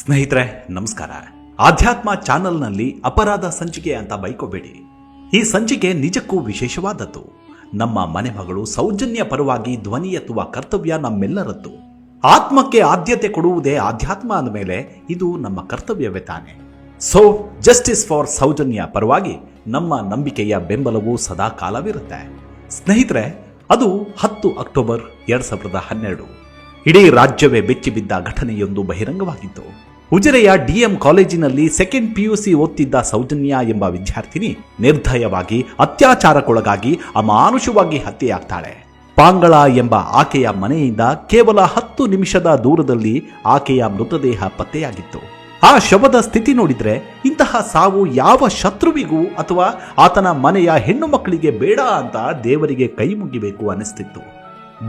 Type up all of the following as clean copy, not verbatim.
ಸ್ನೇಹಿತರೆ ನಮಸ್ಕಾರ. ಆಧ್ಯಾತ್ಮ ಚಾನೆಲ್ನಲ್ಲಿ ಅಪರಾಧ ಸಂಚಿಕೆ ಅಂತ ಬೈಕೋಬೇಡಿ. ಈ ಸಂಚಿಕೆ ನಿಜಕ್ಕೂ ವಿಶೇಷವಾದದ್ದು. ನಮ್ಮ ಮನೆ ಮಗಳು ಸೌಜನ್ಯ ಪರವಾಗಿ ಧ್ವನಿ ಎತ್ತುವ ಕರ್ತವ್ಯ ನಮ್ಮೆಲ್ಲರದ್ದು. ಆತ್ಮಕ್ಕೆ ಆದ್ಯತೆ ಕೊಡುವುದೇ ಆಧ್ಯಾತ್ಮ ಅಂದಮೇಲೆ ಇದು ನಮ್ಮ ಕರ್ತವ್ಯವೇ ತಾನೆ. ಸೊ ಜಸ್ಟಿಸ್ ಫಾರ್ ಸೌಜನ್ಯ ಪರವಾಗಿ ನಮ್ಮ ನಂಬಿಕೆಯ ಬೆಂಬಲವೂ ಸದಾ ಕಾಲವಿರುತ್ತೆ. ಸ್ನೇಹಿತರೆ, ಅದು 10 ಅಕ್ಟೋಬರ್ 2012. ಇಡೀ ರಾಜ್ಯವೇ ಬೆಚ್ಚಿಬಿದ್ದ ಘಟನೆಯೊಂದು ಬಹಿರಂಗವಾಗಿತ್ತು. ಉಜಿರೆಯ ಡಿಎಂ ಕಾಲೇಜಿನಲ್ಲಿ ಸೆಕೆಂಡ್ PUC ಓದ್ತಿದ್ದ ಸೌಜನ್ಯ ಎಂಬ ವಿದ್ಯಾರ್ಥಿನಿ ನಿರ್ದಯವಾಗಿ ಅತ್ಯಾಚಾರಕ್ಕೊಳಗಾಗಿ ಅಮಾನುಷವಾಗಿ ಹತ್ಯೆಯಾಗ್ತಾಳೆ. ಪಾಂಗಳ ಎಂಬ ಆಕೆಯ ಮನೆಯಿಂದ ಕೇವಲ 10 ನಿಮಿಷದ ದೂರದಲ್ಲಿ ಆಕೆಯ ಮೃತದೇಹ ಪತ್ತೆಯಾಗಿತ್ತು. ಆ ಶವದ ಸ್ಥಿತಿ ನೋಡಿದ್ರೆ ಇಂತಹ ಸಾವು ಯಾವ ಶತ್ರುವಿಗೂ ಅಥವಾ ಆತನ ಮನೆಯ ಹೆಣ್ಣು ಮಕ್ಕಳಿಗೆ ಬೇಡ ಅಂತ ದೇವರಿಗೆ ಕೈ ಮುಗಿಬೇಕು ಅನಿಸ್ತಿತ್ತು.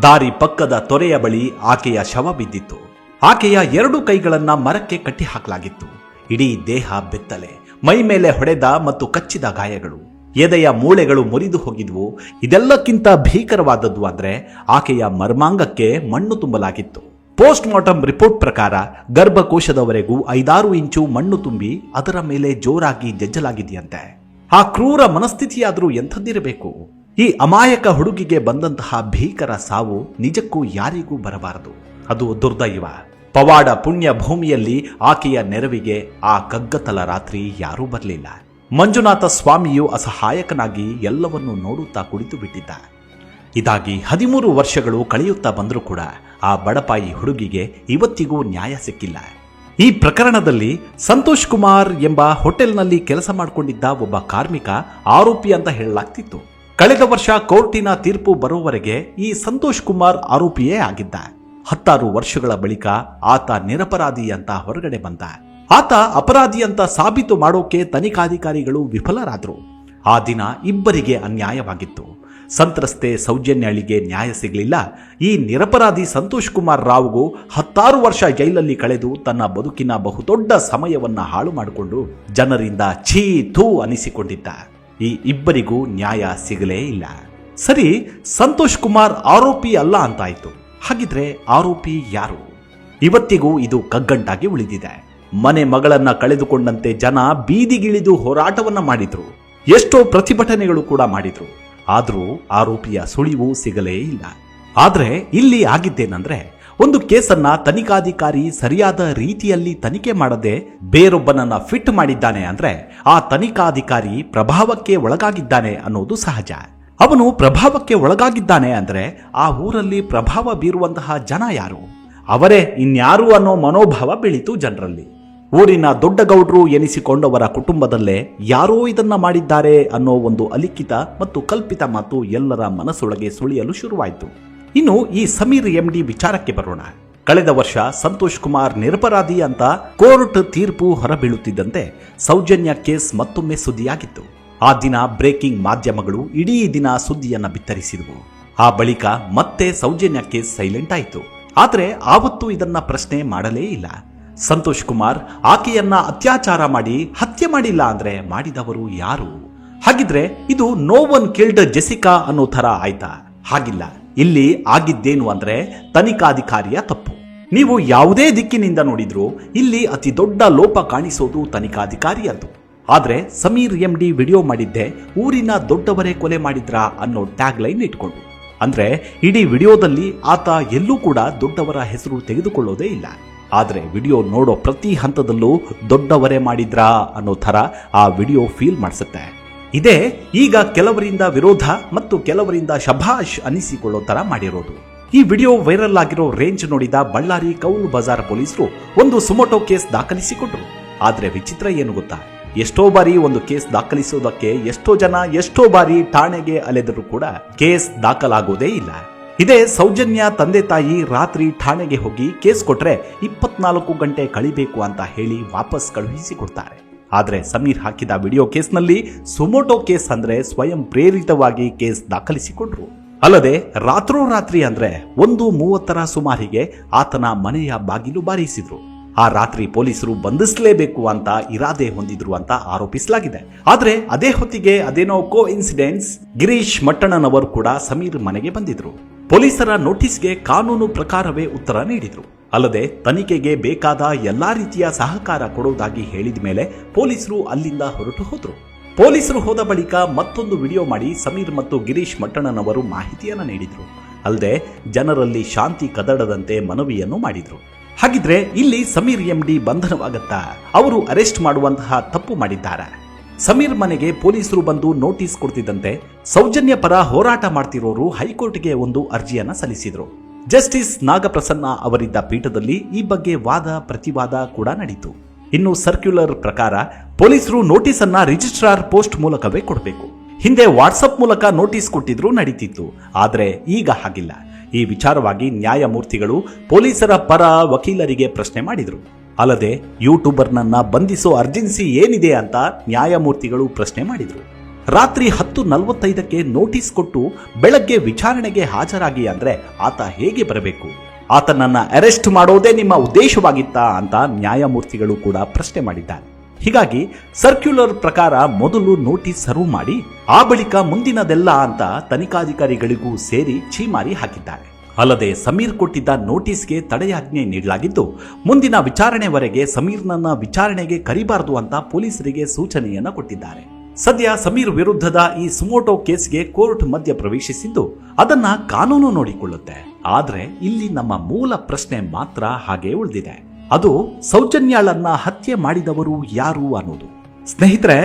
ದಾರಿ ಪಕ್ಕದ ತೊರೆಯ ಬಳಿ ಆಕೆಯ ಶವ ಬಿದ್ದಿತ್ತು. ಆಕೆಯ 2 ಕೈಗಳನ್ನ ಮರಕ್ಕೆ ಕಟ್ಟಿ ಹಾಕಲಾಗಿತ್ತು. ಇಡೀ ದೇಹ ಬೆತ್ತಲೆ, ಮೈ ಮೇಲೆ ಹೊಡೆದ ಮತ್ತು ಕಚ್ಚಿದ ಗಾಯಗಳು, ಎದೆಯ ಮೂಳೆಗಳು ಮುರಿದು ಹೋಗಿದ್ವು. ಇದೆಲ್ಲಕ್ಕಿಂತ ಭೀಕರವಾದದ್ದು ಅಂದ್ರೆ ಆಕೆಯ ಮರ್ಮಾಂಗಕ್ಕೆ ಮಣ್ಣು ತುಂಬಲಾಗಿತ್ತು. ಪೋಸ್ಟ್ ಮಾರ್ಟಮ್ ರಿಪೋರ್ಟ್ ಪ್ರಕಾರ ಗರ್ಭಕೋಶದವರೆಗೂ 5-6 ಇಂಚು ಮಣ್ಣು ತುಂಬಿ ಅದರ ಮೇಲೆ ಜೋರಾಗಿ ಜಜ್ಜಲಾಗಿದೆಯಂತೆ. ಆ ಕ್ರೂರ ಮನಸ್ಥಿತಿಯಾದರೂ ಎಂಥದ್ದಿರಬೇಕು? ಈ ಅಮಾಯಕ ಹುಡುಗಿಗೆ ಬಂದಂತಹ ಭೀಕರ ಸಾವು ನಿಜಕ್ಕೂ ಯಾರಿಗೂ ಬರಬಾರದು. ಅದು ದುರ್ದೈವ. ಪವಾಡ ಪುಣ್ಯ ಭೂಮಿಯಲ್ಲಿ ಆಕೆಯ ನೆರವಿಗೆ ಆ ಕಗ್ಗತ್ತಲ ರಾತ್ರಿ ಯಾರೂ ಬರಲಿಲ್ಲ. ಮಂಜುನಾಥ ಸ್ವಾಮಿಯು ಅಸಹಾಯಕನಾಗಿ ಎಲ್ಲವನ್ನೂ ನೋಡುತ್ತಾ ಕುಳಿತು ಬಿಟ್ಟಿದ್ದ. ಇದಾಗಿ 13 ವರ್ಷಗಳು ಕಳೆಯುತ್ತಾ ಬಂದರೂ ಕೂಡ ಆ ಬಡಪಾಯಿ ಹುಡುಗಿಗೆ ಇವತ್ತಿಗೂ ನ್ಯಾಯ ಸಿಕ್ಕಿಲ್ಲ. ಈ ಪ್ರಕರಣದಲ್ಲಿ ಸಂತೋಷ್ ಕುಮಾರ್ ಎಂಬ ಹೋಟೆಲ್ನಲ್ಲಿ ಕೆಲಸ ಮಾಡಿಕೊಂಡಿದ್ದ ಒಬ್ಬ ಕಾರ್ಮಿಕ ಆರೋಪಿ ಅಂತ ಹೇಳಲಾಗ್ತಿತ್ತು. ಕಳೆದ ವರ್ಷ ಕೋರ್ಟಿನ ತೀರ್ಪು ಬರುವವರೆಗೆ ಈ ಸಂತೋಷ್ ಕುಮಾರ್ ಆರೋಪಿಯೇ ಆಗಿದ್ದ. 16 ವರ್ಷಗಳ ಬಳಿಕ ಆತ ನಿರಪರಾಧಿ ಅಂತ ಹೊರಗಡೆ ಬಂದ. ಆತ ಅಪರಾಧಿ ಅಂತ ಸಾಬೀತು ಮಾಡೋಕೆ ತನಿಖಾಧಿಕಾರಿಗಳು ವಿಫಲರಾದರು. ಆ ದಿನ ಇಬ್ಬರಿಗೆ ಅನ್ಯಾಯವಾಗಿತ್ತು. ಸಂತ್ರಸ್ತೆ ಸೌಜನ್ಯಳಿಗೆ ನ್ಯಾಯ ಸಿಗಲಿಲ್ಲ. ಈ ನಿರಪರಾಧಿ ಸಂತೋಷ್ ಕುಮಾರ್ ರಾವ್ಗೂ 16 ವರ್ಷ ಜೈಲಲ್ಲಿ ಕಳೆದು ತನ್ನ ಬದುಕಿನ ಬಹುದೊಡ್ಡ ಸಮಯವನ್ನ ಹಾಳು ಮಾಡಿಕೊಂಡು ಜನರಿಂದ ಛೀ ಥೂ ಅನಿಸಿಕೊಂಡಿದ್ದ. ಈ ಇಬ್ಬರಿಗೂ ನ್ಯಾಯ ಸಿಗಲೇ ಇಲ್ಲ. ಸರಿ, ಸಂತೋಷ್ ಕುಮಾರ್ ಆರೋಪಿ ಅಲ್ಲ ಅಂತಾಯ್ತು. ಹಾಗಿದ್ರೆ ಆರೋಪಿ ಯಾರು? ಇವತ್ತಿಗೂ ಇದು ಕಗ್ಗಂಟಾಗಿ ಉಳಿದಿದೆ. ಮನೆ ಮಗಳನ್ನ ಕಳೆದುಕೊಂಡಂತೆ ಜನ ಬೀದಿಗಿಳಿದು ಹೋರಾಟವನ್ನ ಮಾಡಿದ್ರು. ಎಷ್ಟೋ ಪ್ರತಿಭಟನೆಗಳು ಕೂಡ ಮಾಡಿದ್ರು. ಆದ್ರೂ ಆರೋಪಿಯ ಸುಳಿವು ಸಿಗಲೇ ಇಲ್ಲ. ಆದ್ರೆ ಇಲ್ಲಿ ಆಗಿದ್ದೇನಂದ್ರೆ, ಒಂದು ಕೇಸನ್ನ ತನಿಖಾಧಿಕಾರಿ ಸರಿಯಾದ ರೀತಿಯಲ್ಲಿ ತನಿಖೆ ಮಾಡದೆ ಬೇರೊಬ್ಬನನ್ನ ಫಿಟ್ ಮಾಡಿದ್ದಾನೆ ಅಂದ್ರೆ ಆ ತನಿಖಾಧಿಕಾರಿ ಪ್ರಭಾವಕ್ಕೆ ಒಳಗಾಗಿದ್ದಾನೆ ಅನ್ನೋದು ಸಹಜ. ಅವನು ಪ್ರಭಾವಕ್ಕೆ ಒಳಗಾಗಿದ್ದಾನೆ ಅಂದ್ರೆ ಆ ಊರಲ್ಲಿ ಪ್ರಭಾವ ಬೀರುವಂತಹ ಜನ ಯಾರು? ಅವರೇ ಇನ್ಯಾರು ಅನ್ನೋ ಮನೋಭಾವ ಬೆಳೀತು ಜನರಲ್ಲಿ. ಊರಿನ ದೊಡ್ಡ ಗೌಡ್ರು ಎನಿಸಿಕೊಂಡವರ ಕುಟುಂಬದಲ್ಲೇ ಯಾರೋ ಇದನ್ನ ಮಾಡಿದ್ದಾರೆ ಅನ್ನೋ ಒಂದು ಅಲಿಖಿತ ಮತ್ತು ಕಲ್ಪಿತ ಮಾತು ಎಲ್ಲರ ಮನಸ್ಸೊಳಗೆ ಸುಳಿಯಲು ಶುರುವಾಯಿತು. ಇನ್ನು ಈ ಸಮೀರ್ MD ವಿಚಾರಕ್ಕೆ ಬರೋಣ. ಕಳೆದ ವರ್ಷ ಸಂತೋಷ್ ಕುಮಾರ್ ನಿರಪರಾಧಿ ಅಂತ ಕೋರ್ಟ್ ತೀರ್ಪು ಹೊರಬೀಳುತ್ತಿದ್ದಂತೆ ಸೌಜನ್ಯ ಕೇಸ್ ಮತ್ತೊಮ್ಮೆ ಸುದ್ದಿಯಾಗಿತ್ತು. ಆ ದಿನ ಬ್ರೇಕಿಂಗ್ ಮಾಧ್ಯಮಗಳು ಇಡೀ ದಿನ ಸುದ್ದಿಯನ್ನ ಬಿತ್ತರಿಸಿದವು. ಆ ಬಳಿಕ ಮತ್ತೆ ಸೌಜನ್ಯ ಕೇಸ್ ಸೈಲೆಂಟ್ ಆಯಿತು. ಆದ್ರೆ ಆವತ್ತು ಇದನ್ನ ಪ್ರಶ್ನೆ ಮಾಡಲೇ ಇಲ್ಲ. ಸಂತೋಷ್ ಕುಮಾರ್ ಆಕೆಯನ್ನ ಅತ್ಯಾಚಾರ ಮಾಡಿ ಹತ್ಯೆ ಮಾಡಿಲ್ಲ ಅಂದ್ರೆ ಮಾಡಿದವರು ಯಾರು? ಹಾಗಿದ್ರೆ ಇದು ನೋ ಒನ್ ಕಿಲ್ಡ್ ಜೆಸಿಕಾ ಅನ್ನೋ ಥರ ಆಯ್ತಾ? ಹಾಗಿಲ್ಲ. ಇಲ್ಲಿ ಆಗಿದ್ದೇನು ಅಂದ್ರೆ ತನಿಖಾಧಿಕಾರಿಯ ತಪ್ಪು. ನೀವು ಯಾವುದೇ ದಿಕ್ಕಿನಿಂದ ನೋಡಿದ್ರು ಇಲ್ಲಿ ಅತಿ ದೊಡ್ಡ ಲೋಪ ಕಾಣಿಸೋದು ತನಿಖಾಧಿಕಾರಿಯದ್ದು. ಆದ್ರೆ ಸಮೀರ್ MD ವಿಡಿಯೋ ಮಾಡಿದ್ದೆ ಊರಿನ ದೊಡ್ಡವರೇ ಕೊಲೆ ಮಾಡಿದ್ರಾ ಅನ್ನೋ ಟ್ಯಾಗ್ ಲೈನ್ ಇಟ್ಕೊಂಡು. ಅಂದ್ರೆ ಇಡೀ ವಿಡಿಯೋದಲ್ಲಿ ಆತ ಎಲ್ಲೂ ಕೂಡ ದೊಡ್ಡವರ ಹೆಸರು ತೆಗೆದುಕೊಳ್ಳೋದೇ ಇಲ್ಲ. ಆದ್ರೆ ವಿಡಿಯೋ ನೋಡೋ ಪ್ರತಿ ಹಂತದಲ್ಲೂ ದೊಡ್ಡವರೇ ಮಾಡಿದ್ರಾ ಅನ್ನೋ ಥರ ಆ ವಿಡಿಯೋ ಫೀಲ್ ಮಾಡಿಸುತ್ತೆ. ಇದೇ ಈಗ ಕೆಲವರಿಂದ ವಿರೋಧ ಮತ್ತು ಕೆಲವರಿಂದ ಶಭಾಷ್ ಅನಿಸಿಕೊಳ್ಳೋ ತರ ಮಾಡಿರೋದು. ಈ ವಿಡಿಯೋ ವೈರಲ್ ಆಗಿರೋ ರೇಂಜ್ ನೋಡಿದ ಬಳ್ಳಾರಿ ಕೌಲ್ ಬಜಾರ್ ಪೊಲೀಸರು ಒಂದು ಸುಮೋಟೋ ಕೇಸ್ ದಾಖಲಿಸಿಕೊಂಡ್ರು. ಆದ್ರೆ ವಿಚಿತ್ರ ಏನು ಗೊತ್ತಾ? ಎಷ್ಟೋ ಬಾರಿ ಒಂದು ಕೇಸ್ ದಾಖಲಿಸೋದಕ್ಕೆ ಎಷ್ಟೋ ಜನ ಎಷ್ಟೋ ಬಾರಿ ಠಾಣೆಗೆ ಅಲೆದರೂ ಕೂಡ ಕೇಸ್ ದಾಖಲಾಗೋದೇ ಇಲ್ಲ. ಇದೇ ಸೌಜನ್ಯ ತಂದೆ ತಾಯಿ ರಾತ್ರಿ ಠಾಣೆಗೆ ಹೋಗಿ ಕೇಸ್ ಕೊಟ್ರೆ 24 ಗಂಟೆ ಕಳಿಬೇಕು ಅಂತ ಹೇಳಿ ವಾಪಸ್ ಕಳುಹಿಸಿಕೊಡ್ತಾರೆ. ಆದ್ರೆ ಸಮೀರ್ ಹಾಕಿದ ವಿಡಿಯೋ ಕೇಸ್ನಲ್ಲಿ ಸುಮೋಟೋ ಕೇಸ್ ಅಂದ್ರೆ ಸ್ವಯಂ ಪ್ರೇರಿತವಾಗಿ ಕೇಸ್ ದಾಖಲಿಸಿಕೊಂಡ್ರು. ಅಲ್ಲದೆ ರಾತ್ರೋರಾತ್ರಿ ಅಂದ್ರೆ 1:30 ಸುಮಾರಿಗೆ ಆತನ ಮನೆಯ ಬಾಗಿಲು ಬಾರಿಸಿದ್ರು. ಆ ರಾತ್ರಿ ಪೊಲೀಸರು ಬಂಧಿಸಲೇಬೇಕು ಅಂತ ಇರಾದೆ ಹೊಂದಿದ್ರು ಅಂತ ಆರೋಪಿಸಲಾಗಿದೆ. ಆದ್ರೆ ಅದೇ ಹೊತ್ತಿಗೆ ಅದೇನೋ ಕೋ ಇನ್ಸಿಡೆನ್ಸ್ ಗಿರೀಶ್ ಮಟ್ಟಣ್ಣನವರು ಕೂಡ ಸಮೀರ್ ಮನೆಗೆ ಬಂದಿದ್ರು. ಪೊಲೀಸರ ನೋಟಿಸ್ಗೆ ಕಾನೂನು ಪ್ರಕಾರವೇ ಉತ್ತರ ನೀಡಿದ್ರು. ಅಲ್ಲದೆ ತನಿಖೆಗೆ ಬೇಕಾದ ಎಲ್ಲಾ ರೀತಿಯ ಸಹಕಾರ ಕೊಡುವುದಾಗಿ ಹೇಳಿದ ಮೇಲೆ ಪೊಲೀಸರು ಅಲ್ಲಿಂದ ಹೊರಟು ಹೋದ್ರು. ಪೊಲೀಸರು ಹೋದ ಬಳಿಕ ಮತ್ತೊಂದು ವಿಡಿಯೋ ಮಾಡಿ ಸಮೀರ್ ಮತ್ತು ಗಿರೀಶ್ ಮಟ್ಟಣ್ಣನವರು ಮಾಹಿತಿಯನ್ನ ನೀಡಿದ್ರು. ಅಲ್ಲದೆ ಜನರಲ್ಲಿ ಶಾಂತಿ ಕದಡದಂತೆ ಮನವಿಯನ್ನು ಮಾಡಿದ್ರು. ಹಾಗಿದ್ರೆ ಇಲ್ಲಿ ಸಮೀರ್ ಎಂಡಿ ಬಂಧನವಾಗತ್ತಾ? ಅವರು ಅರೆಸ್ಟ್ ಮಾಡುವಂತಹ ತಪ್ಪು ಮಾಡಿದ್ದಾರೆ. ಸಮೀರ್ ಮನೆಗೆ ಪೊಲೀಸರು ಬಂದು ನೋಟಿಸ್ ಕೊಡ್ತಿದ್ದಂತೆ ಸೌಜನ್ಯ ಪರ ಹೋರಾಟ ಮಾಡ್ತಿರೋರು ಹೈಕೋರ್ಟ್ಗೆ ಒಂದು ಅರ್ಜಿಯನ್ನ ಸಲ್ಲಿಸಿದ್ರು. ಜಸ್ಟಿಸ್ ನಾಗಪ್ರಸನ್ನ ಅವರಿದ್ದ ಪೀಠದಲ್ಲಿ ಈ ಬಗ್ಗೆ ವಾದ ಪ್ರತಿವಾದ ಕೂಡ ನಡೀತು. ಇನ್ನು ಸರ್ಕ್ಯುಲರ್ ಪ್ರಕಾರ ಪೊಲೀಸರು ನೋಟಿಸ್ ಅನ್ನ ರಿಜಿಸ್ಟ್ರಾರ್ ಪೋಸ್ಟ್ ಮೂಲಕವೇ ಕೊಡಬೇಕು. ಹಿಂದೆ ವಾಟ್ಸಪ್ ಮೂಲಕ ನೋಟಿಸ್ ಕೊಟ್ಟಿದ್ರು ನಡೀತಿತ್ತು. ಆದರೆ ಈಗ ಹಾಗಿಲ್ಲ. ಈ ವಿಚಾರವಾಗಿ ನ್ಯಾಯಮೂರ್ತಿಗಳು ಪೊಲೀಸರ ಪರ ವಕೀಲರಿಗೆ ಪ್ರಶ್ನೆ ಮಾಡಿದ್ರು. ಅಲ್ಲದೆ ಯೂಟ್ಯೂಬರ್ನನ್ನ ಬಂಧಿಸೋ ಅರ್ಜೆನ್ಸಿ ಏನಿದೆ ಅಂತ ನ್ಯಾಯಮೂರ್ತಿಗಳು ಪ್ರಶ್ನೆ ಮಾಡಿದ್ರು. ರಾತ್ರಿ 10:45ಕ್ಕೆ ನೋಟಿಸ್ ಕೊಟ್ಟು ಬೆಳಗ್ಗೆ ವಿಚಾರಣೆಗೆ ಹಾಜರಾಗಿ ಅಂದ್ರೆ ಆತ ಹೇಗೆ ಬರಬೇಕು? ಆತನನ್ನ ಅರೆಸ್ಟ್ ಮಾಡೋದೇ ನಿಮ್ಮ ಉದ್ದೇಶವಾಗಿತ್ತಾ ಅಂತ ನ್ಯಾಯಮೂರ್ತಿಗಳು ಕೂಡ ಪ್ರಶ್ನೆ ಮಾಡಿದ್ದಾರೆ. ಹೀಗಾಗಿ ಸರ್ಕ್ಯುಲರ್ ಪ್ರಕಾರ ಮೊದಲು ನೋಟಿಸ್ ಸರ್ವ್ ಮಾಡಿ ಆ ಬಳಿಕ ಮುಂದಿನದೆಲ್ಲ ಅಂತ ತನಿಖಾಧಿಕಾರಿಗಳಿಗೂ ಸೇರಿ ಛೀಮಾರಿ ಹಾಕಿದ್ದಾರೆ. ಅಲ್ಲದೆ ಸಮೀರ್ ಕೊಟ್ಟಿದ್ದ ನೋಟಿಸ್ಗೆ ತಡೆಯಾಜ್ಞೆ ನೀಡಲಾಗಿದ್ದು ಮುಂದಿನ ವಿಚಾರಣೆವರೆಗೆ ಸಮೀರ್ನನ್ನ ವಿಚಾರಣೆಗೆ ಕರಿಬಾರದು ಅಂತ ಪೊಲೀಸರಿಗೆ ಸೂಚನೆಯನ್ನ ಕೊಟ್ಟಿದ್ದಾರೆ. ಸದ್ಯ ಸಮೀರ್ ವಿರುದ್ಧದ ಈ ಸುಮೋಟೋ ಕೇಸ್ಗೆ ಕೋರ್ಟ್ ಮಧ್ಯ ಪ್ರವೇಶಿಸಿದ್ದು ಅದನ್ನ ಕಾನೂನು ನೋಡಿಕೊಳ್ಳುತ್ತೆ. ಆದ್ರೆ ಇಲ್ಲಿ ನಮ್ಮ ಮೂಲ ಪ್ರಶ್ನೆ ಮಾತ್ರ ಹಾಗೆ ಉಳಿದಿದೆ. ಅದು ಸೌಜನ್ಯಾಳನ್ನ ಹತ್ಯೆ ಮಾಡಿದವರು ಯಾರು ಅನ್ನೋದು. ಸ್ನೇಹಿತರೆ,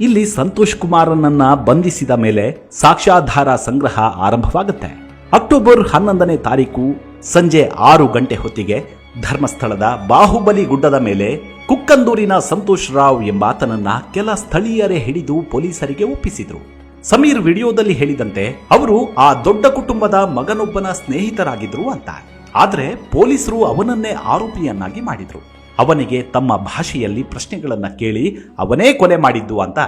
ಇಲ್ಲಿ ಸಂತೋಷ್ ಕುಮಾರನನ್ನ ಬಂಧಿಸಿದ ಮೇಲೆ ಸಾಕ್ಷ್ಯಾಧಾರ ಸಂಗ್ರಹ ಆರಂಭವಾಗುತ್ತೆ. ಅಕ್ಟೋಬರ್ 11ನೇ ತಾರೀಕು ಸಂಜೆ 6 ಗಂಟೆ ಹೊತ್ತಿಗೆ ಧರ್ಮಸ್ಥಳದ ಬಾಹುಬಲಿ ಗುಡ್ಡದ ಮೇಲೆ ಕುಕ್ಕಂದೂರಿನ ಸಂತೋಷ್ ರಾವ್ ಎಂಬಾತನನ್ನ ಕೆಲ ಸ್ಥಳೀಯರೇ ಹಿಡಿದು ಪೊಲೀಸರಿಗೆ ಒಪ್ಪಿಸಿದ್ರು. ಸಮೀರ್ ವಿಡಿಯೋದಲ್ಲಿ ಹೇಳಿದಂತೆ ಅವರು ಆ ದೊಡ್ಡ ಕುಟುಂಬದ ಮಗನೊಬ್ಬನ ಸ್ನೇಹಿತರಾಗಿದ್ರು ಅಂತ. ಆದ್ರೆ ಪೊಲೀಸರು ಅವನನ್ನೇ ಆರೋಪಿಯನ್ನಾಗಿ ಮಾಡಿದ್ರು. ಅವನಿಗೆ ತಮ್ಮ ಭಾಷೆಯಲ್ಲಿ ಪ್ರಶ್ನೆಗಳನ್ನ ಕೇಳಿ ಅವನೇ ಕೊಲೆ ಮಾಡಿದ್ದು ಅಂತ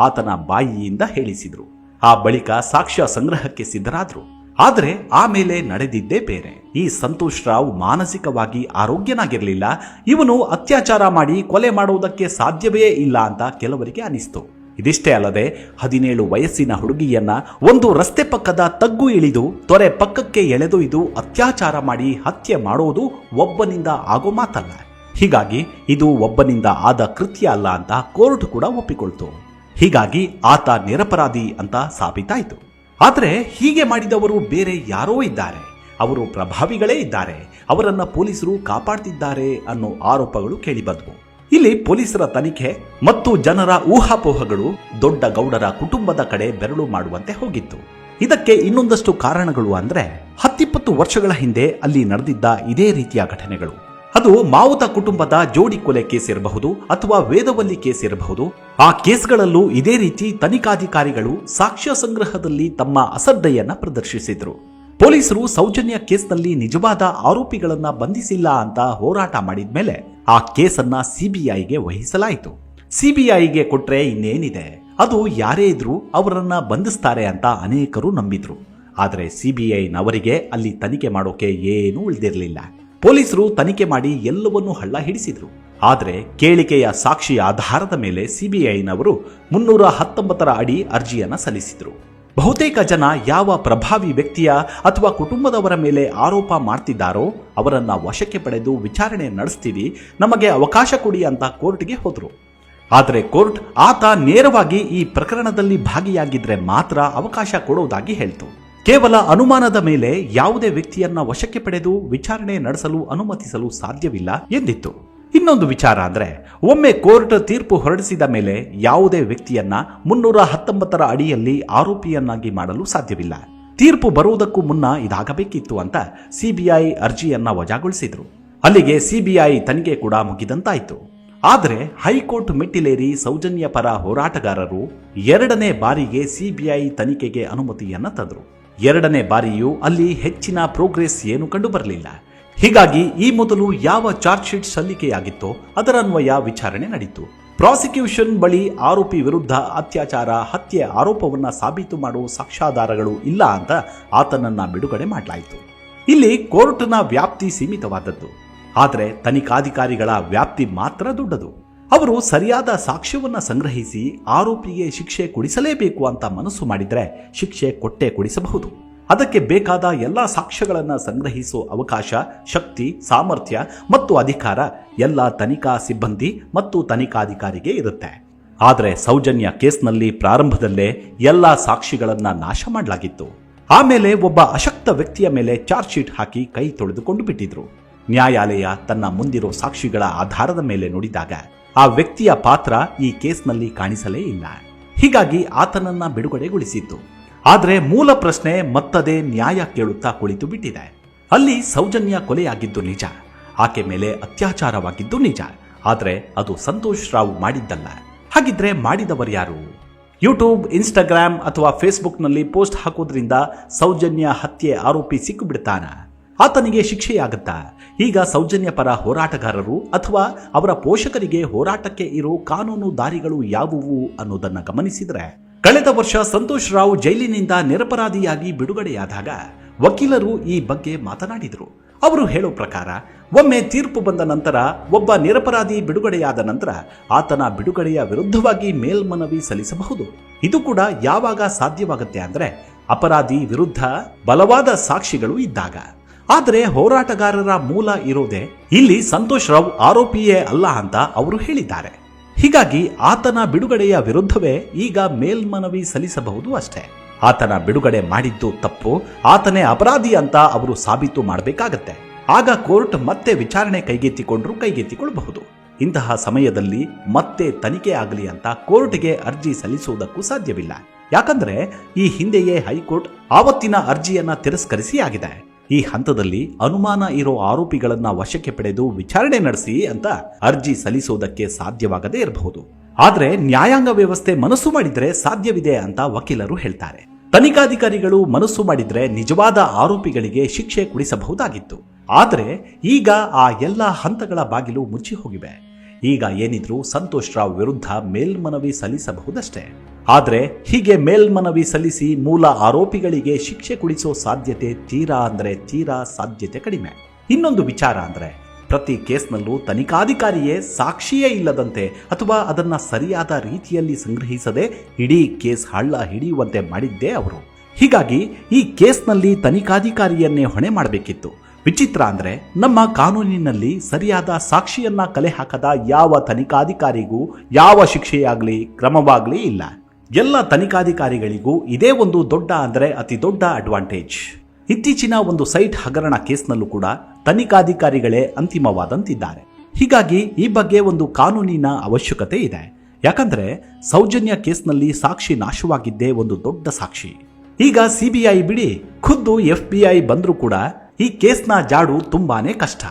ಆತನ ಬಾಯಿಯಿಂದ ಹೇಳಿಸಿದ್ರು. ಆ ಬಳಿಕ ಸಾಕ್ಷ್ಯ ಸಂಗ್ರಹಕ್ಕೆ ಸಿದ್ಧರಾದ್ರು. ಆದರೆ ಆಮೇಲೆ ನಡೆದಿದ್ದೇ ಬೇರೆ. ಈ ಸಂತೋಷ್ ರಾವ್ ಮಾನಸಿಕವಾಗಿ ಆರೋಗ್ಯನಾಗಿರಲಿಲ್ಲ. ಇವನು ಅತ್ಯಾಚಾರ ಮಾಡಿ ಕೊಲೆ ಮಾಡುವುದಕ್ಕೆ ಸಾಧ್ಯವೇ ಇಲ್ಲ ಅಂತ ಕೆಲವರಿಗೆ ಅನಿಸ್ತು. ಇದಿಷ್ಟೇ ಅಲ್ಲದೆ 17 ವಯಸ್ಸಿನ ಹುಡುಗಿಯನ್ನ ಒಂದು ರಸ್ತೆ ಪಕ್ಕದ ತಗ್ಗು ಇಳಿದು ತೊರೆ ಪಕ್ಕಕ್ಕೆ ಎಳೆದೊಯ್ದು ಅತ್ಯಾಚಾರ ಮಾಡಿ ಹತ್ಯೆ ಮಾಡೋದು ಒಬ್ಬನಿಂದ ಆಗೋ ಮಾತಲ್ಲ. ಹೀಗಾಗಿ ಇದು ಒಬ್ಬನಿಂದ ಆದ ಕೃತ್ಯ ಅಲ್ಲ ಅಂತ ಕೋರ್ಟ್ ಕೂಡ ಒಪ್ಪಿಕೊಳ್ತು. ಹೀಗಾಗಿ ಆತ ನಿರಪರಾಧಿ ಅಂತ ಸಾಬೀತಾಯಿತು. ಆದರೆ ಹೀಗೆ ಮಾಡಿದವರು ಬೇರೆ ಯಾರೋ ಇದ್ದಾರೆ. ಅವರು ಪ್ರಭಾವಿಗಳೇ ಇದ್ದಾರೆ. ಅವರನ್ನ ಪೊಲೀಸರು ಕಾಪಾಡ್ತಿದ್ದಾರೆ ಅನ್ನೋ ಆರೋಪಗಳು ಕೇಳಿಬಂದವು. ಇಲ್ಲಿ ಪೊಲೀಸರ ತನಿಖೆ ಮತ್ತು ಜನರ ಊಹಾಪೋಹಗಳು ದೊಡ್ಡ ಗೌಡರ ಕುಟುಂಬದ ಕಡೆ ಬೆರಳು ಮಾಡುವಂತೆ ಹೋಗಿತ್ತು. ಇದಕ್ಕೆ ಇನ್ನೊಂದಷ್ಟು ಕಾರಣಗಳು ಅಂದ್ರೆ 10-20 ವರ್ಷಗಳ ಹಿಂದೆ ಅಲ್ಲಿ ನಡೆದಿದ್ದ ಇದೇ ರೀತಿಯ ಘಟನೆಗಳು. ಅದು ಮಾವುತ ಕುಟುಂಬದ ಜೋಡಿ ಕೊಲೆ ಕೇಸ್ ಇರಬಹುದು ಅಥವಾ ವೇದವಲ್ಲಿ ಕೇಸ್ ಇರಬಹುದು. ಆ ಕೇಸ್ಗಳಲ್ಲೂ ಇದೇ ರೀತಿ ತನಿಖಾಧಿಕಾರಿಗಳು ಸಾಕ್ಷ್ಯ ಸಂಗ್ರಹದಲ್ಲಿ ತಮ್ಮ ಅಸಡ್ಡೆಯನ್ನ ಪ್ರದರ್ಶಿಸಿದ್ರು. ಪೊಲೀಸರು ಸೌಜನ್ಯ ಕೇಸ್ನಲ್ಲಿ ನಿಜವಾದ ಆರೋಪಿಗಳನ್ನ ಬಂಧಿಸಿಲ್ಲ ಅಂತ ಹೋರಾಟ ಮಾಡಿದ ಮೇಲೆ ಆ ಕೇಸನ್ನ ಸಿಬಿಐಗೆ ವಹಿಸಲಾಯಿತು. ಸಿಬಿಐಗೆ ಕೊಟ್ರೆ ಇನ್ನೇನಿದೆ, ಅದು ಯಾರೇ ಇದ್ರೂ ಅವರನ್ನ ಬಂಧಿಸ್ತಾರೆ ಅಂತ ಅನೇಕರು ನಂಬಿದ್ರು. ಆದರೆ ಸಿಬಿಐನವರಿಗೆ ಅಲ್ಲಿ ತನಿಖೆ ಮಾಡೋಕೆ ಏನೂ ಉಳಿದಿರಲಿಲ್ಲ. ಪೊಲೀಸರು ತನಿಖೆ ಮಾಡಿ ಎಲ್ಲವನ್ನೂ ಹಳ್ಳ ಹಿಡಿಸಿದ್ರು. ಆದರೆ ಕೇಳಿಕೆಯ ಸಾಕ್ಷಿಯ ಆಧಾರದ ಮೇಲೆ ಸಿಬಿಐನವರು 319 ಅಡಿ ಅರ್ಜಿಯನ್ನ ಸಲ್ಲಿಸಿದ್ರು. ಬಹುತೇಕ ಜನ ಯಾವ ಪ್ರಭಾವಿ ವ್ಯಕ್ತಿಯ ಅಥವಾ ಕುಟುಂಬದವರ ಮೇಲೆ ಆರೋಪ ಮಾಡ್ತಿದ್ದಾರೋ ಅವರನ್ನ ವಶಕ್ಕೆ ಪಡೆದು ವಿಚಾರಣೆ ನಡೆಸ್ತೀವಿ, ನಮಗೆ ಅವಕಾಶ ಕೊಡಿ ಅಂತ ಕೋರ್ಟ್ಗೆ ಹೋದ್ರು. ಆದರೆ ಕೋರ್ಟ್ ಆತ ನೇರವಾಗಿ ಈ ಪ್ರಕರಣದಲ್ಲಿ ಭಾಗಿಯಾಗಿದ್ರೆ ಮಾತ್ರ ಅವಕಾಶ ಕೊಡೋದಾಗಿ ಹೇಳ್ತು. ಕೇವಲ ಅನುಮಾನದ ಮೇಲೆ ಯಾವುದೇ ವ್ಯಕ್ತಿಯನ್ನ ವಶಕ್ಕೆ ಪಡೆದು ವಿಚಾರಣೆ ನಡೆಸಲು ಅನುಮತಿಸಲು ಸಾಧ್ಯವಿಲ್ಲ ಎಂದಿತ್ತು. ಇನ್ನೊಂದು ವಿಚಾರ ಅಂದ್ರೆ, ಒಮ್ಮೆ ಕೋರ್ಟ್ ತೀರ್ಪು ಹೊರಡಿಸಿದ ಮೇಲೆ ಯಾವುದೇ ವ್ಯಕ್ತಿಯನ್ನ 319 ಅಡಿಯಲ್ಲಿ ಆರೋಪಿಯನ್ನಾಗಿ ಮಾಡಲು ಸಾಧ್ಯವಿಲ್ಲ. ತೀರ್ಪು ಬರುವುದಕ್ಕೂ ಮುನ್ನ ಇದಾಗಬೇಕಿತ್ತು ಅಂತ ಸಿಬಿಐ ಅರ್ಜಿಯನ್ನ ವಜಾಗೊಳಿಸಿದ್ರು. ಅಲ್ಲಿಗೆ ಸಿಬಿಐ ತನಿಖೆ ಕೂಡ ಮುಗಿದಂತಾಯಿತು. ಆದರೆ ಹೈಕೋರ್ಟ್ ಮೆಟ್ಟಿಲೇರಿ ಸೌಜನ್ಯ ಪರ ಹೋರಾಟಗಾರರು 2ನೇ ಬಾರಿಗೆ ಸಿಬಿಐ ತನಿಖೆಗೆ ಅನುಮತಿಯನ್ನ ತಂದರು. 2ನೇ ಬಾರಿಯೂ ಅಲ್ಲಿ ಹೆಚ್ಚಿನ ಪ್ರೋಗ್ರೆಸ್ ಏನು ಕಂಡು ಬರಲಿಲ್ಲ. ಹೀಗಾಗಿ ಈ ಮೊದಲು ಯಾವ ಚಾರ್ಜ್ ಶೀಟ್ ಸಲ್ಲಿಕೆಯಾಗಿತ್ತೋ ಅದರ ಅನ್ವಯ ವಿಚಾರಣೆ ನಡೆಯಿತು. ಪ್ರಾಸಿಕ್ಯೂಷನ್ ಬಳಿ ಆರೋಪಿ ವಿರುದ್ಧ ಅತ್ಯಾಚಾರ ಹತ್ಯೆ ಆರೋಪವನ್ನ ಸಾಬೀತು ಮಾಡುವ ಸಾಕ್ಷ್ಯಾಧಾರಗಳು ಇಲ್ಲ ಅಂತ ಆತನನ್ನ ಬಿಡುಗಡೆ ಮಾಡಲಾಯಿತು. ಇಲ್ಲಿ ಕೋರ್ಟ್ನ ವ್ಯಾಪ್ತಿ ಸೀಮಿತವಾದದ್ದು. ಆದರೆ ತನಿಖಾಧಿಕಾರಿಗಳ ವ್ಯಾಪ್ತಿ ಮಾತ್ರ ದೊಡ್ಡದು. ಅವರು ಸರಿಯಾದ ಸಾಕ್ಷ್ಯವನ್ನ ಸಂಗ್ರಹಿಸಿ ಆರೋಪಿಗೆ ಶಿಕ್ಷೆ ಕೊಡಿಸಲೇಬೇಕು ಅಂತ ಮನಸ್ಸು ಮಾಡಿದ್ರೆ ಶಿಕ್ಷೆ ಕೊಟ್ಟೇ ಕೊಡಿಸಬಹುದು. ಅದಕ್ಕೆ ಬೇಕಾದ ಎಲ್ಲಾ ಸಾಕ್ಷ್ಯಗಳನ್ನು ಸಂಗ್ರಹಿಸುವ ಅವಕಾಶ, ಶಕ್ತಿ, ಸಾಮರ್ಥ್ಯ ಮತ್ತು ಅಧಿಕಾರ ಎಲ್ಲ ತನಿಖಾ ಸಿಬ್ಬಂದಿ ಮತ್ತು ತನಿಖಾಧಿಕಾರಿಗೆ ಇರುತ್ತೆ. ಆದರೆ ಸೌಜನ್ಯ ಕೇಸ್ನಲ್ಲಿ ಪ್ರಾರಂಭದಲ್ಲೇ ಎಲ್ಲ ಸಾಕ್ಷಿಗಳನ್ನ ನಾಶ ಮಾಡಲಾಗಿತ್ತು. ಆಮೇಲೆ ಒಬ್ಬ ಅಶಕ್ತ ವ್ಯಕ್ತಿಯ ಮೇಲೆ ಚಾರ್ಜ್ ಶೀಟ್ ಹಾಕಿ ಕೈ ತೊಳೆದುಕೊಂಡು ಬಿಟ್ಟಿದ್ರು. ನ್ಯಾಯಾಲಯ ತನ್ನ ಮುಂದಿರೋ ಸಾಕ್ಷಿಗಳ ಆಧಾರದ ಮೇಲೆ ನೋಡಿದಾಗ ಆ ವ್ಯಕ್ತಿಯ ಪಾತ್ರ ಈ ಕೇಸ್ನಲ್ಲಿ ಕಾಣಿಸಲೇ ಇಲ್ಲ. ಹೀಗಾಗಿ ಆತನನ್ನ ಬಿಡುಗಡೆಗೊಳಿಸಿತ್ತು. ಆದರೆ ಮೂಲ ಪ್ರಶ್ನೆ ಮತ್ತದೇ ನ್ಯಾಯ ಕೇಳುತ್ತಾ ಕುಳಿತು ಬಿಟ್ಟಿದೆ. ಅಲ್ಲಿ ಸೌಜನ್ಯ ಕೊಲೆಯಾಗಿದ್ದು ನಿಜ, ಆಕೆ ಮೇಲೆ ಅತ್ಯಾಚಾರವಾಗಿದ್ದು ನಿಜ. ಆದರೆ ಅದು ಸಂತೋಷ್ ರಾವ್ ಮಾಡಿದ್ದಲ್ಲ. ಹಾಗಿದ್ರೆ ಮಾಡಿದವರು ಯಾರು? ಯೂಟ್ಯೂಬ್, ಇನ್ಸ್ಟಾಗ್ರಾಮ್ ಅಥವಾ ಫೇಸ್ಬುಕ್ನಲ್ಲಿ ಪೋಸ್ಟ್ ಹಾಕೋದ್ರಿಂದ ಸೌಜನ್ಯ ಹತ್ಯೆ ಆರೋಪಿ ಸಿಕ್ಕಿಬಿಡ್ತಾನ? ಆತನಿಗೆ ಶಿಕ್ಷೆಯಾಗುತ್ತಾ? ಈಗ ಸೌಜನ್ಯ ಪರ ಹೋರಾಟಗಾರರು ಅಥವಾ ಅವರ ಪೋಷಕರಿಗೆ ಹೋರಾಟಕ್ಕೆ ಇರೋ ಕಾನೂನು ದಾರಿಗಳು ಯಾವುವು ಅನ್ನೋದನ್ನ ಗಮನಿಸಿದ್ರೆ, ಕಳೆದ ವರ್ಷ ಸಂತೋಷ್ ರಾವ್ ಜೈಲಿನಿಂದ ನಿರಪರಾಧಿಯಾಗಿ ಬಿಡುಗಡೆಯಾದಾಗ ವಕೀಲರು ಈ ಬಗ್ಗೆ ಮಾತನಾಡಿದರು. ಅವರು ಹೇಳೋ ಪ್ರಕಾರ ಒಮ್ಮೆ ತೀರ್ಪು ಬಂದ ನಂತರ ಒಬ್ಬ ನಿರಪರಾಧಿ ಬಿಡುಗಡೆಯಾದ ನಂತರ ಆತನ ಬಿಡುಗಡೆಯ ವಿರುದ್ಧವಾಗಿ ಮೇಲ್ಮನವಿ ಸಲ್ಲಿಸಬಹುದು. ಇದು ಕೂಡ ಯಾವಾಗ ಸಾಧ್ಯವಾಗುತ್ತೆ ಅಂದ್ರೆ ಅಪರಾಧಿ ವಿರುದ್ಧ ಬಲವಾದ ಸಾಕ್ಷಿಗಳು ಇದ್ದಾಗ. ಆದರೆ ಹೋರಾಟಗಾರರ ಮೂಲ ಇರೋದೇ ಇಲ್ಲಿ ಸಂತೋಷ್ ರಾವ್ ಆರೋಪಿಯೇ ಅಲ್ಲ ಅಂತ ಅವರು ಹೇಳಿದ್ದಾರೆ. ಹೀಗಾಗಿ ಆತನ ಬಿಡುಗಡೆಯ ವಿರುದ್ಧವೇ ಈಗ ಮೇಲ್ಮನವಿ ಸಲ್ಲಿಸಬಹುದು ಅಷ್ಟೇ. ಆತನ ಬಿಡುಗಡೆ ಮಾಡಿದ್ದು ತಪ್ಪು, ಆತನೇ ಅಪರಾಧಿ ಅಂತ ಅವರು ಸಾಬೀತು ಮಾಡಬೇಕಾಗತ್ತೆ. ಆಗ ಕೋರ್ಟ್ ಮತ್ತೆ ವಿಚಾರಣೆ ಕೈಗೆತ್ತಿಕೊಳ್ಳಬಹುದು. ಇಂತಹ ಸಮಯದಲ್ಲಿ ಮತ್ತೆ ತನಿಖೆ ಆಗಲಿ ಅಂತ ಕೋರ್ಟ್ಗೆ ಅರ್ಜಿ ಸಲ್ಲಿಸುವುದಕ್ಕೂ ಸಾಧ್ಯವಿಲ್ಲ. ಯಾಕಂದ್ರೆ ಈ ಹಿಂದೆಯೇ ಹೈಕೋರ್ಟ್ ಆವತ್ತಿನ ಅರ್ಜಿಯನ್ನ ತಿರಸ್ಕರಿಸಿ ಆಗಿದೆ. ಈ ಹಂತದಲ್ಲಿ ಅನುಮಾನ ಇರೋ ಆರೋಪಿಗಳನ್ನ ವಶಕ್ಕೆ ಪಡೆದು ವಿಚಾರಣೆ ನಡೆಸಿ ಅಂತ ಅರ್ಜಿ ಸಲ್ಲಿಸುವುದಕ್ಕೆ ಸಾಧ್ಯವಾಗದೇ ಇರಬಹುದು. ಆದ್ರೆ ನ್ಯಾಯಾಂಗ ವ್ಯವಸ್ಥೆ ಮನಸ್ಸು ಮಾಡಿದ್ರೆ ಸಾಧ್ಯವಿದೆ ಅಂತ ವಕೀಲರು ಹೇಳ್ತಾರೆ. ತನಿಖಾಧಿಕಾರಿಗಳು ಮನಸ್ಸು ಮಾಡಿದ್ರೆ ನಿಜವಾದ ಆರೋಪಿಗಳಿಗೆ ಶಿಕ್ಷೆ ಕೊಡಿಸಬಹುದಾಗಿತ್ತು. ಆದರೆ ಈಗ ಆ ಎಲ್ಲ ಹಂತಗಳ ಬಾಗಿಲು ಮುಚ್ಚಿ ಹೋಗಿವೆ. ಈಗ ಏನಿದ್ರು ಸಂತೋಷ್ ರಾವ್ ವಿರುದ್ಧ ಮೇಲ್ಮನವಿ ಸಲ್ಲಿಸಬಹುದಷ್ಟೇ. ಆದ್ರೆ ಹೀಗೆ ಮೇಲ್ಮನವಿ ಸಲ್ಲಿಸಿ ಮೂಲ ಆರೋಪಿಗಳಿಗೆ ಶಿಕ್ಷೆ ಕೊಡಿಸೋ ಸಾಧ್ಯತೆ ತೀರಾ ಸಾಧ್ಯತೆ ಕಡಿಮೆ. ಇನ್ನೊಂದು ವಿಚಾರ ಅಂದ್ರೆ, ಪ್ರತಿ ಕೇಸ್ನಲ್ಲೂ ತನಿಖಾಧಿಕಾರಿಯೇ ಸಾಕ್ಷಿಯೇ ಇಲ್ಲದಂತೆ ಅಥವಾ ಅದನ್ನ ಸರಿಯಾದ ರೀತಿಯಲ್ಲಿ ಸಂಗ್ರಹಿಸದೆ ಇಡೀ ಕೇಸ್ ಹಳ್ಳ ಹಿಡಿಯುವಂತೆ ಮಾಡಿದ್ದೇ ಅವರು. ಹೀಗಾಗಿ ಈ ಕೇಸ್ನಲ್ಲಿ ತನಿಖಾಧಿಕಾರಿಯನ್ನೇ ಹೊಣೆ ಮಾಡಬೇಕಿತ್ತು. ವಿಚಿತ್ರ ಅಂದ್ರೆ ನಮ್ಮ ಕಾನೂನಿನಲ್ಲಿ ಸರಿಯಾದ ಸಾಕ್ಷಿಯನ್ನ ಕಲೆ ಹಾಕದ ಯಾವ ತನಿಖಾಧಿಕಾರಿಗೂ ಯಾವ ಶಿಕ್ಷೆಯಾಗ್ಲಿ ಕ್ರಮವಾಗ್ಲಿ ಇಲ್ಲ. ಎಲ್ಲ ತನಿಖಾಧಿಕಾರಿಗಳಿಗೂ ಇದೇ ಒಂದು ದೊಡ್ಡ ಅಂದ್ರೆ ಅತಿ ದೊಡ್ಡ ಅಡ್ವಾಂಟೇಜ್. ಇತ್ತೀಚಿನ ಒಂದು ಸೈಟ್ ಹಗರಣ ಕೇಸ್ನಲ್ಲೂ ಕೂಡ ತನಿಖಾಧಿಕಾರಿಗಳೇ ಅಂತಿಮವಾದಂತಿದ್ದಾರೆ. ಹೀಗಾಗಿ ಈ ಬಗ್ಗೆ ಒಂದು ಕಾನೂನಿನ ಅವಶ್ಯಕತೆ ಇದೆ. ಯಾಕಂದ್ರೆ ಸೌಜನ್ಯ ಕೇಸ್ನಲ್ಲಿ ಸಾಕ್ಷಿ ನಾಶವಾಗಿದ್ದೇ ಒಂದು ದೊಡ್ಡ ಸಾಕ್ಷಿ. ಈಗ ಸಿಬಿಐ ಬಿಡಿ, ಖುದ್ದು FBI ಬಂದ್ರೂ ಕೂಡ ಈ ಕೇಸ್ನ ಜಾಡು ತುಂಬಾನೇ ಕಷ್ಟ.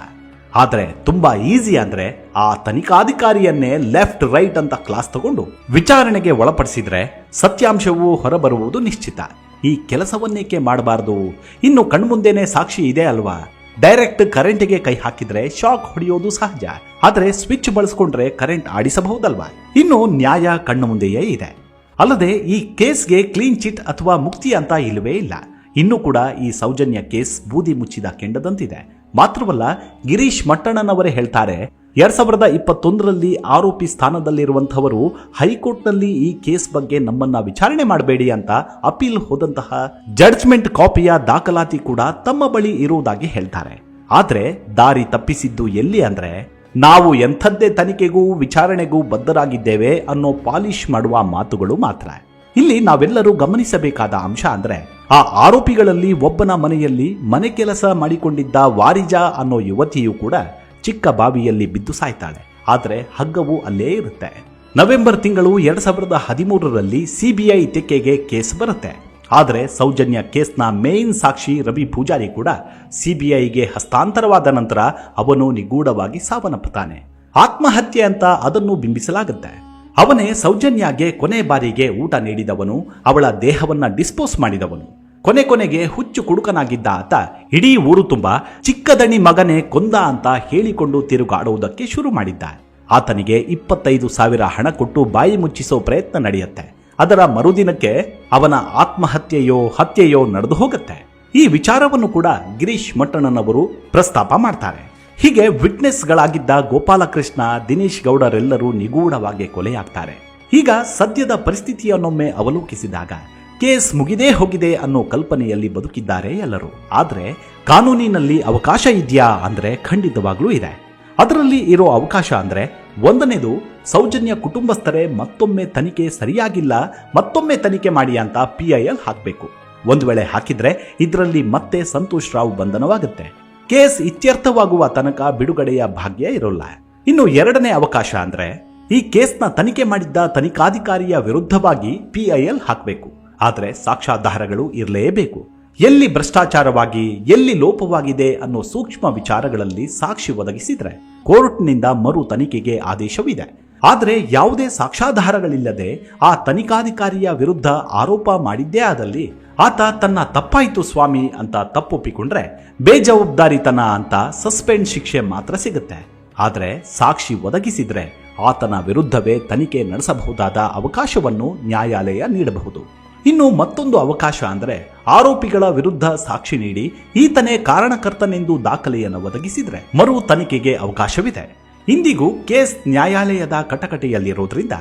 ಆದ್ರೆ ತುಂಬಾ ಈಸಿ ಅಂದ್ರೆ ಆ ತನಿಖಾಧಿಕಾರಿಯನ್ನೇ ಲೆಫ್ಟ್ ರೈಟ್ ಅಂತ ಕ್ಲಾಸ್ ತಗೊಂಡು ವಿಚಾರಣೆಗೆ ಒಳಪಡಿಸಿದ್ರೆ ಸತ್ಯಾಂಶವು ಹೊರಬರುವುದು ನಿಶ್ಚಿತ. ಈ ಕೆಲಸವನ್ನೇಕೆ ಮಾಡಬಾರದು? ಇನ್ನು ಕಣ್ಮುಂದೆನೆ ಸಾಕ್ಷಿ ಇದೆ ಅಲ್ವಾ? ಡೈರೆಕ್ಟ್ ಕರೆಂಟ್ಗೆ ಕೈ ಹಾಕಿದ್ರೆ ಶಾಕ್ ಹೊಡೆಯೋದು ಸಹಜ. ಆದ್ರೆ ಸ್ವಿಚ್ ಬಳಸ್ಕೊಂಡ್ರೆ ಕರೆಂಟ್ ಆಡಿಸಬಹುದಲ್ವಾ? ಇನ್ನು ನ್ಯಾಯ ಕಣ್ಣು ಮುಂದೆಯೇ ಇದೆ. ಅಲ್ಲದೆ ಈ ಕೇಸ್ಗೆ ಕ್ಲೀನ್ ಚಿಟ್ ಅಥವಾ ಮುಕ್ತಿ ಅಂತ ಇಲ್ಲವೇ ಇಲ್ಲ. ಇನ್ನೂ ಕೂಡ ಈ ಸೌಜನ್ಯ ಕೇಸ್ ಬೂದಿ ಮುಚ್ಚಿದ ಕೆಂಡದಂತಿದೆ. ಮಾತ್ರವಲ್ಲ, ಗಿರೀಶ್ ಮಟ್ಟಣ್ಣನವರೇ ಹೇಳ್ತಾರೆ, 2021ರಲ್ಲಿ ಆರೋಪಿ ಸ್ಥಾನದಲ್ಲಿರುವಂತಹವರು ಹೈಕೋರ್ಟ್ನಲ್ಲಿ ಈ ಕೇಸ್ ಬಗ್ಗೆ ನಮ್ಮನ್ನ ವಿಚಾರಣೆ ಮಾಡಬೇಡಿ ಅಂತ ಅಪೀಲ್ ಹೋದಂತಹ ಜಡ್ಜ್ಮೆಂಟ್ ಕಾಪಿಯ ದಾಖಲಾತಿ ಕೂಡ ತಮ್ಮ ಬಳಿ ಇರುವುದಾಗಿ ಹೇಳ್ತಾರೆ. ಆದ್ರೆ ದಾರಿ ತಪ್ಪಿಸಿದ್ದು ಎಲ್ಲಿ ಅಂದ್ರೆ, ನಾವು ಎಂಥದ್ದೇ ತನಿಖೆಗೂ ವಿಚಾರಣೆಗೂ ಬದ್ಧರಾಗಿದ್ದೇವೆ ಅನ್ನೋ ಪಾಲಿಶ್ ಮಾಡುವ ಮಾತುಗಳು ಮಾತ್ರ. ಇಲ್ಲಿ ನಾವೆಲ್ಲರೂ ಗಮನಿಸಬೇಕಾದ ಅಂಶ ಅಂದ್ರೆ, ಆ ಆರೋಪಿಗಳಲ್ಲಿ ಒಬ್ಬನ ಮನೆಯಲ್ಲಿ ಮನೆ ಕೆಲಸ ಮಾಡಿಕೊಂಡಿದ್ದ ವಾರಿಜಾ ಅನ್ನೋ ಯುವತಿಯು ಕೂಡ ಚಿಕ್ಕ ಬಾವಿಯಲ್ಲಿ ಬಿದ್ದು ಸಾಯ್ತಾಳೆ. ಆದ್ರೆ ಹಗ್ಗವು ಅಲ್ಲೇ ಇರುತ್ತೆ. ನವೆಂಬರ್ ತಿಂಗಳು 2013ರಲ್ಲಿ ಸಿಬಿಐ ತೆಕ್ಕೆಗೆ ಕೇಸ್ ಬರುತ್ತೆ. ಆದರೆ ಸೌಜನ್ಯ ಕೇಸ್ನ ಮೇನ್ ಸಾಕ್ಷಿ ರವಿ ಪೂಜಾರಿ ಕೂಡ ಸಿಬಿಐಗೆ ಹಸ್ತಾಂತರವಾದ ನಂತರ ಅವನು ನಿಗೂಢವಾಗಿ ಸಾವನ್ನಪ್ಪುತ್ತಾನೆ. ಆತ್ಮಹತ್ಯೆ ಅಂತ ಅದನ್ನು ಬಿಂಬಿಸಲಾಗುತ್ತೆ. ಅವನೇ ಸೌಜನ್ಯಗೆ ಕೊನೆ ಬಾರಿಗೆ ಊಟ ನೀಡಿದವನು, ಅವಳ ದೇಹವನ್ನ ಡಿಸ್ಪೋಸ್ ಮಾಡಿದವನು. ಕೊನೆಗೆ ಹುಚ್ಚು ಕುಡುಕನಾಗಿದ್ದ ಆತ ಇಡೀ ಊರು ತುಂಬಾ ಚಿಕ್ಕದಣಿ ಮಗನೇ ಕೊಂದ ಅಂತ ಹೇಳಿಕೊಂಡು ತಿರುಗಾಡುವುದಕ್ಕೆ ಶುರು ಮಾಡಿದ್ದ. ಆತನಿಗೆ 25,000 ಹಣ ಕೊಟ್ಟು ಬಾಯಿ ಮುಚ್ಚಿಸೋ ಪ್ರಯತ್ನ ನಡೆಯುತ್ತೆ. ಅದರ ಮರುದಿನಕ್ಕೆ ಅವನ ಹತ್ಯೆಯೋ ನಡೆದು ಹೋಗುತ್ತೆ. ಈ ವಿಚಾರವನ್ನು ಕೂಡ ಗಿರೀಶ್ ಮಟ್ಟಣ್ಣನವರು ಪ್ರಸ್ತಾಪ ಮಾಡ್ತಾರೆ. ಹೀಗೆ ವಿಟ್ನೆಸ್ಗಳಾಗಿದ್ದ ಗೋಪಾಲಕೃಷ್ಣ, ದಿನೇಶ್ ಗೌಡರೆಲ್ಲರೂ ನಿಗೂಢವಾಗಿ ಕೊಲೆಯಾಗ್ತಾರೆ. ಈಗ ಸದ್ಯದ ಪರಿಸ್ಥಿತಿಯನ್ನೊಮ್ಮೆ ಅವಲೋಕಿಸಿದಾಗ ಕೇಸ್ ಮುಗಿದೇ ಹೋಗಿದೆ ಅನ್ನೋ ಕಲ್ಪನೆಯಲ್ಲಿ ಬದುಕಿದ್ದಾರೆ ಎಲ್ಲರೂ. ಆದರೆ ಕಾನೂನಿನಲ್ಲಿ ಅವಕಾಶ ಇದೆಯಾ ಅಂದ್ರೆ ಖಂಡಿತವಾಗ್ಲೂ ಇದೆ. ಅದರಲ್ಲಿ ಇರೋ ಅವಕಾಶ ಅಂದ್ರೆ ಒಂದನೇದು, ಸೌಜನ್ಯ ಕುಟುಂಬಸ್ಥರೇ ಮತ್ತೊಮ್ಮೆ ತನಿಖೆ ಸರಿಯಾಗಿಲ್ಲ, ಮತ್ತೊಮ್ಮೆ ತನಿಖೆ ಮಾಡಿ ಅಂತ PIL ಹಾಕಬೇಕು. ಒಂದು ವೇಳೆ ಹಾಕಿದ್ರೆ ಇದರಲ್ಲಿ ಮತ್ತೆ ಸಂತೋಷ್ ರಾವ್ ಬಂಧನವಾಗುತ್ತೆ. ಕೇಸ್ ಇತ್ಯರ್ಥವಾಗುವ ತನಕ ಬಿಡುಗಡೆಯ ಭಾಗ್ಯ ಇರೋಲ್ಲ. ಇನ್ನು ಎರಡನೇ ಅವಕಾಶ ಅಂದ್ರೆ ಈ ಕೇಸ್ನ ತನಿಖೆ ಮಾಡಿದ್ದ ತನಿಖಾಧಿಕಾರಿಯ ವಿರುದ್ಧವಾಗಿ PIL ಹಾಕಬೇಕು. ಆದರೆ ಸಾಕ್ಷ್ಯಾಧಾರಗಳು ಇರಲೇಬೇಕು. ಎಲ್ಲಿ ಭ್ರಷ್ಟಾಚಾರವಾಗಿ ಎಲ್ಲಿ ಲೋಪವಾಗಿದೆ ಅನ್ನೋ ಸೂಕ್ಷ್ಮ ವಿಚಾರಗಳಲ್ಲಿ ಸಾಕ್ಷಿ ಒದಗಿಸಿದ್ರೆ ಕೋರ್ಟ್ನಿಂದ ಮರು ತನಿಖೆಗೆ ಆದೇಶವಿದೆ. ಆದರೆ ಯಾವುದೇ ಸಾಕ್ಷ್ಯಾಧಾರಗಳಿಲ್ಲದೆ ಆ ತನಿಖಾಧಿಕಾರಿಯ ವಿರುದ್ಧ ಆರೋಪ ಮಾಡಿದ್ದೇ ಆದಲ್ಲಿ ಆತ ತನ್ನ ತಪ್ಪಾಯಿತು ಸ್ವಾಮಿ ಅಂತ ತಪ್ಪೊಪ್ಪಿಕೊಂಡ್ರೆ ಬೇಜವಾಬ್ದಾರಿತನ ಅಂತ ಸಸ್ಪೆಂಡ್ ಶಿಕ್ಷೆ ಮಾತ್ರ ಸಿಗುತ್ತೆ. ಆದರೆ ಸಾಕ್ಷಿ ಒದಗಿಸಿದ್ರೆ ಆತನ ವಿರುದ್ಧವೇ ತನಿಖೆ ನಡೆಸಬಹುದಾದ ಅವಕಾಶವನ್ನು ನ್ಯಾಯಾಲಯ ನೀಡಬಹುದು. ಇನ್ನು ಮತ್ತೊಂದು ಅವಕಾಶ ಅಂದ್ರೆ ಆರೋಪಿಗಳ ವಿರುದ್ಧ ಸಾಕ್ಷಿ ನೀಡಿ ಈತನೇ ಕಾರಣಕರ್ತನೆಂದು ದಾಖಲೆಯನ್ನು ಒದಗಿಸಿದ್ರೆ ಮರು ತನಿಖೆಗೆ ಅವಕಾಶವಿದೆ. ಇಂದಿಗೂ ಕೇಸ್ ನ್ಯಾಯಾಲಯದ ಕಟಕಟೆಯಲ್ಲಿರೋದ್ರಿಂದ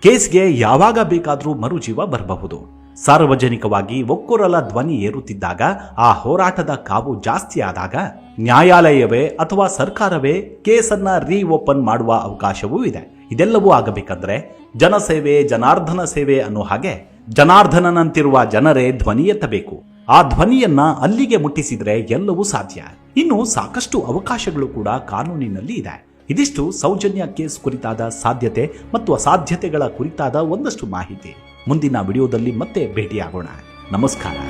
ಕೇಸ್ಗೆ ಯಾವಾಗ ಬೇಕಾದರೂ ಮರುಜೀವ ಬರಬಹುದು. ಸಾರ್ವಜನಿಕವಾಗಿ ಒಕ್ಕೊರಲ ಧ್ವನಿ ಏರುತ್ತಿದ್ದಾಗ, ಆ ಹೋರಾಟದ ಕಾವು ಜಾಸ್ತಿ ಆದಾಗ ನ್ಯಾಯಾಲಯವೇ ಅಥವಾ ಸರ್ಕಾರವೇ ಕೇಸನ್ನ ರೀಓಪನ್ ಮಾಡುವ ಅವಕಾಶವೂ ಇದೆ. ಇದೆಲ್ಲವೂ ಆಗಬೇಕಂದ್ರೆ ಜನಸೇವೆ ಜನಾರ್ದನ ಸೇವೆ ಅನ್ನೋ ಹಾಗೆ ಜನಾರ್ದನನಂತಿರುವ ಜನರೇ ಧ್ವನಿ ಎತ್ತಬೇಕು. ಆ ಧ್ವನಿಯನ್ನ ಅಲ್ಲಿಗೆ ಮುಟ್ಟಿಸಿದ್ರೆ ಎಲ್ಲವೂ ಸಾಧ್ಯ. ಇನ್ನು ಸಾಕಷ್ಟು ಅವಕಾಶಗಳು ಕೂಡ ಕಾನೂನಿನಲ್ಲಿ ಇದೆ. ಇದಿಷ್ಟು ಸೌಜನ್ಯ ಕೇಸ್ ಕುರಿತಾದ ಸಾಧ್ಯತೆ ಮತ್ತು ಅಸಾಧ್ಯತೆಗಳ ಕುರಿತಾದ ಒಂದಷ್ಟು ಮಾಹಿತಿ. ಮುಂದಿನ ವಿಡಿಯೋದಲ್ಲಿ ಮತ್ತೆ ಭೇಟಿಯಾಗೋಣ. ನಮಸ್ಕಾರ.